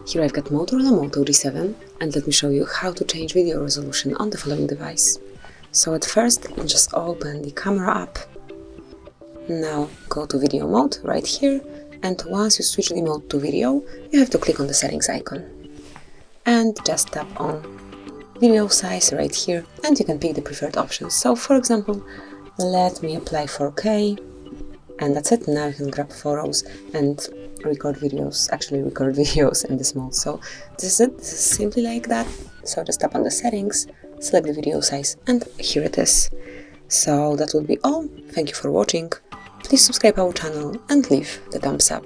Here I've got Motorola Moto G7, and let me show you how to change video resolution on the following device. So at first, just open the camera app. Now go to video mode right here, and once you switch the mode to video, you have to click on the settings icon. And just tap on video size right here, and you can pick the preferred options. So for example, let me apply 4K, and that's it. Now you can grab photos and record videos in this mode. So this is it. This is simply like that. So just tap on the settings, select the video size, and here it is. So that would be all. Thank you for watching. Please subscribe our channel and leave the thumbs up.